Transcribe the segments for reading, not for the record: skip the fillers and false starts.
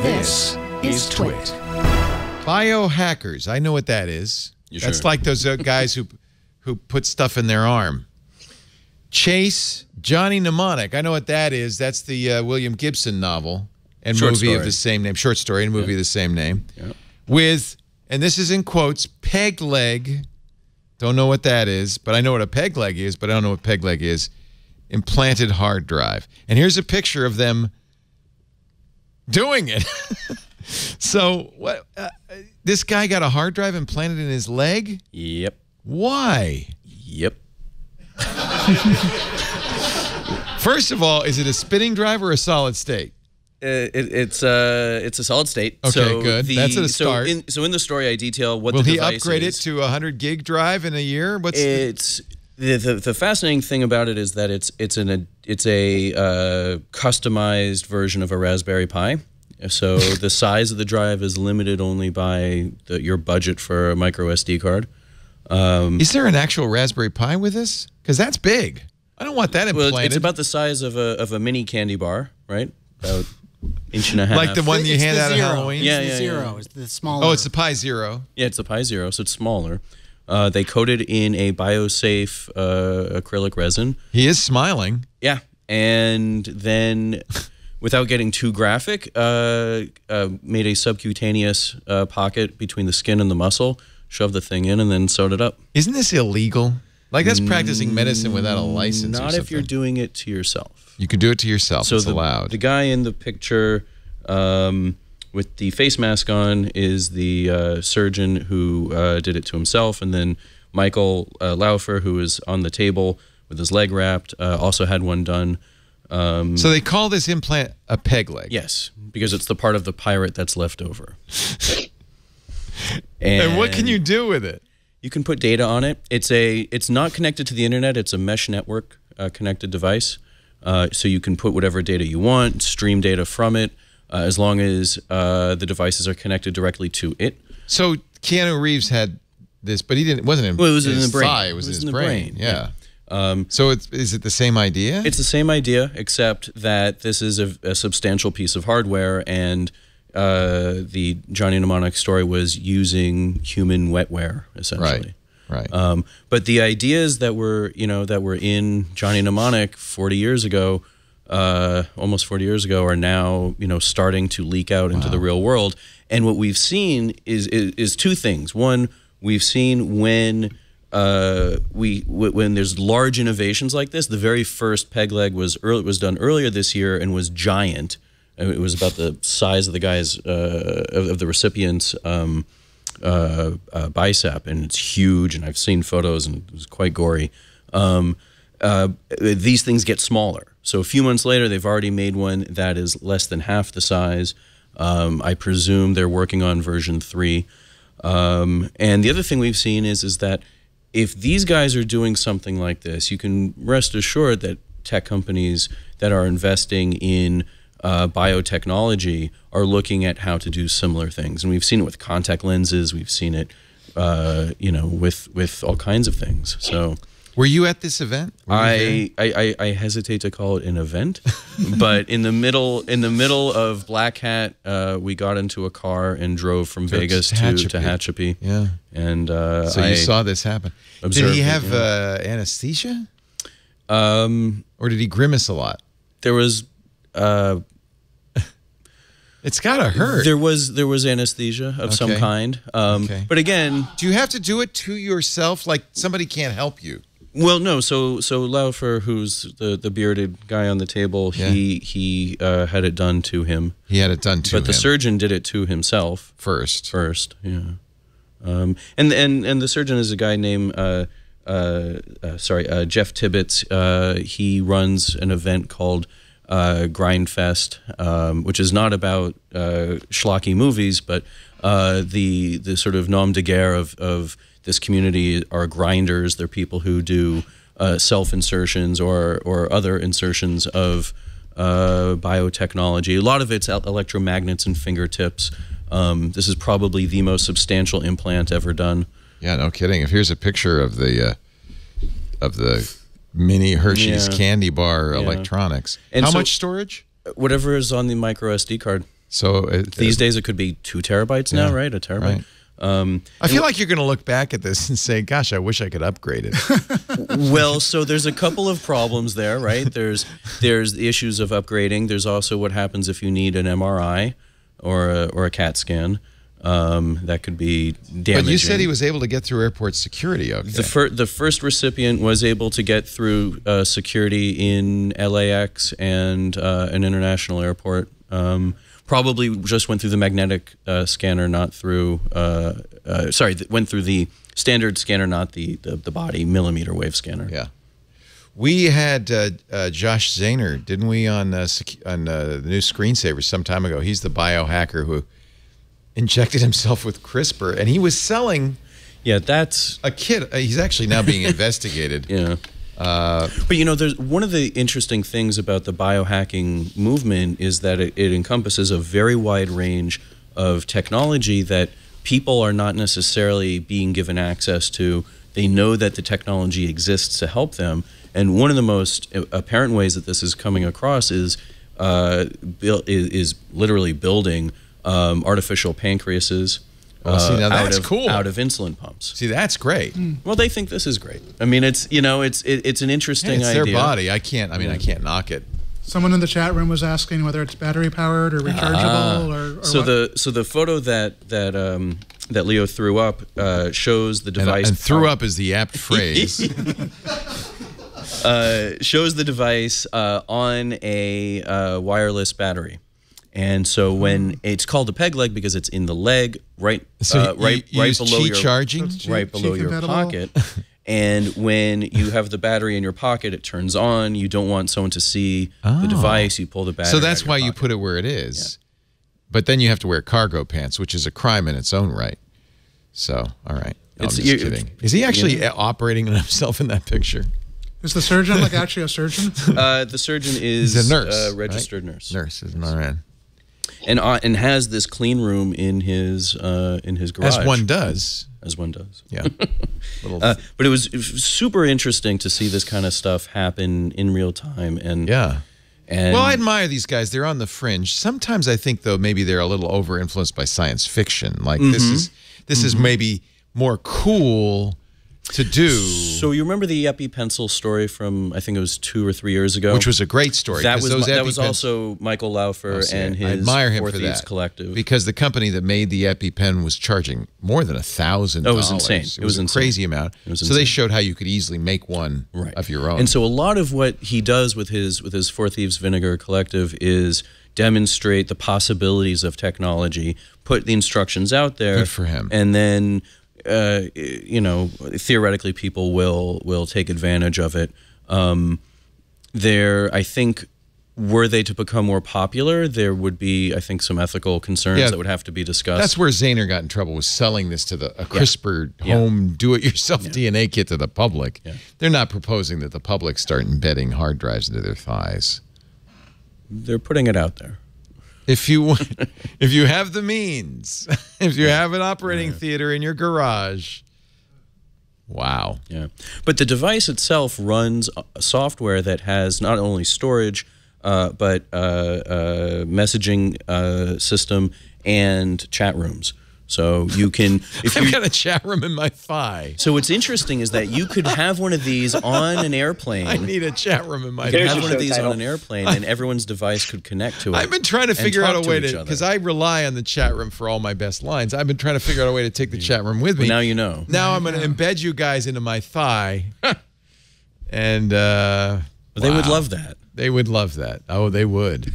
This is TWiT. Biohackers. I know what that is. That's sure? like those guys who put stuff in their arm. Chase, Johnny Mnemonic. I know what that is. That's the William Gibson novel and movie of the same name. Short story and movie of the same name. Yeah. With, and this is in quotes, peg leg. Don't know what that is, but I know what a peg leg is, but I don't know what peg leg is. Implanted hard drive. And here's a picture of them doing it. So what? This guy got a hard drive implanted in his leg? Yep. Why? Yep. First of all, is it a spinning drive or a solid state? It's a solid state. Okay, so good. That's a start. So in the story, I detail what Will the he device upgrade is. it to a 100 gig drive in a year? What's the fascinating thing about it is that it's a customized version of a Raspberry Pi. So the size of the drive is limited only by your budget for a micro SD card. Is there an actual Raspberry Pi with this? Because that's big. I don't want that implanted. Well, it's about the size of a mini candy bar, right? About inch and a half. Like the one you hand out at Halloween? Yeah, it's the Zero. It's the smaller. Oh, it's the Pi Zero. Yeah, it's the Pi Zero, so it's smaller. They coated in a biosafe acrylic resin. He is smiling. Yeah, and then, without getting too graphic, made a subcutaneous pocket between the skin and the muscle, shoved the thing in, and then sewed it up. Isn't this illegal? Like, that's practicing medicine without a license. Not if you're doing it to yourself. You can do it to yourself. So it's allowed. The guy in the picture with the face mask on is the surgeon who did it to himself, and then Michael Laufer, who is on the table with his leg wrapped, also had one done. So they call this implant a peg leg? Yes, because it's the part of the pirate that's left over. And what can you do with it? You can put data on it. It's not connected to the internet. It's a mesh network connected device. So you can put whatever data you want, stream data from it, as long as the devices are connected directly to it. So Keanu Reeves had this, but he didn't. It wasn't in, well, it was in his the brain. thigh. It was in his brain. Yeah. Yeah. So is it the same idea? It's the same idea, except that this is a substantial piece of hardware, and the Johnny Mnemonic story was using human wetware, essentially. Right. But the ideas that were in Johnny Mnemonic 40 years ago, almost 40 years ago, are now starting to leak out into the real world. And what we've seen is two things. One, we've seen when there's large innovations like this. The very first peg leg was done earlier this year and was giant. It was about the size of the guy's of the recipient's bicep, and it's huge. And I've seen photos, and it was quite gory. These things get smaller. So a few months later, they've already made one that is less than half the size. I presume they're working on version 3. And the other thing we've seen is that if these guys are doing something like this, you can rest assured that tech companies that are investing in biotechnology are looking at how to do similar things. And we've seen it with contact lenses. We've seen it, with all kinds of things. So, were you at this event? I hesitate to call it an event, but in the middle of Black Hat, we got into a car and drove from Vegas to Tehachapi. Yeah, and so you saw this happen. Did he have anesthesia? Or did he grimace a lot? There was. It's gotta hurt. There was anesthesia of some kind. But again, do you have to do it to yourself? Like somebody can't help you? Well, no. So Laufer, who's the bearded guy on the table, he had it done to him. He had it done to him. But the surgeon did it to himself first. Yeah. And the surgeon is a guy named Jeff Tibbetts. He runs an event called Grindfest, which is not about schlocky movies, but the sort of nom de guerre of this community are grinders. They're people who do self-insertions or other insertions of biotechnology. A lot of it's electromagnets and fingertips. This is probably the most substantial implant ever done. Yeah, no kidding. If here's a picture of the mini Hershey's candy bar electronics. And how much storage? Whatever is on the micro SD card. So these days it could be 2 terabytes now, right? A terabyte. Right. I feel like you're going to look back at this and say, gosh, I wish I could upgrade it. Well, so there's a couple of problems there, right? There's the issues of upgrading. There's also what happens if you need an MRI or a CAT scan. That could be damaging. But you said he was able to get through airport security, okay? The first recipient was able to get through security in LAX and an international airport. Probably just went through the magnetic scanner, not through. Went through the standard scanner, not the body millimeter wave scanner. Yeah, we had Josh Zahner, didn't we, on the new Screensaver some time ago? He's the biohacker who injected himself with CRISPR, and he was selling. Yeah, that's a kid. He's actually now being investigated. Yeah. But you know, there's one of the interesting things about the biohacking movement is that it encompasses a very wide range of technology that people are not necessarily being given access to. They know that the technology exists to help them, and one of the most apparent ways that this is coming across is literally building artificial pancreases. Well, see, now that's cool. Out of insulin pumps. See, that's great. Well, they think this is great. I mean, it's an interesting idea. It's their body. I can't knock it. Someone in the chat room was asking whether it's battery powered or rechargeable or so what? the photo that Leo threw up shows the device. And threw up is the apt phrase. Shows the device on a wireless battery. And so when it's called a peg leg because it's in the leg, right below your pocket. And when you have the battery in your pocket, it turns on. You don't want someone to see the device. You pull the battery. So that's why you put it where it is. Yeah. But then you have to wear cargo pants, which is a crime in its own right. So, all right. No, I'm just kidding. Is he actually operating on himself in that picture? Is the surgeon actually a surgeon? The surgeon is He's a nurse, registered nurse. Nurse is an RN. And has this clean room in his garage. As one does. As one does. Yeah. But it was super interesting to see this kind of stuff happen in real time. And yeah. Well, I admire these guys. They're on the fringe. Sometimes I think, though, maybe they're a little over-influenced by science fiction. Like this is maybe more cool to do. So you remember the EpiPencil story from, I think it was 2 or 3 years ago? Which was a great story. That was also Michael Laufer and his I admire him for Thieves that Collective. Because the company that made the EpiPen was charging more than $1,000. Oh, it was insane. It was a crazy amount. So they showed how you could easily make one of your own. And so a lot of what he does with his Four Thieves Vinegar Collective is demonstrate the possibilities of technology, put the instructions out there. Good for him. And then theoretically people will take advantage of it. I think, were they to become more popular, there would be, I think, some ethical concerns that would have to be discussed. That's where Zahner got in trouble, was selling this to a CRISPR home do-it-yourself DNA kit to the public. Yeah. They're not proposing that the public start embedding hard drives into their thighs. They're putting it out there. If you have the means, if you have an operating theater in your garage, wow. Yeah, but the device itself runs software that has not only storage, but messaging system and chat rooms. So you can, I've got a chat room in my thigh. So what's interesting is that you could have one of these on an airplane. I need a chat room in my thigh. You could have one of these on an airplane, and everyone's device could connect to it. I've been trying to figure out a way to, because I rely on the chat room for all my best lines. I've been trying to figure out a way to take the chat room with me. Well, now you know. Now I'm going to embed you guys into my thigh, and they would love that. They would love that. Oh, they would.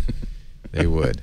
They would.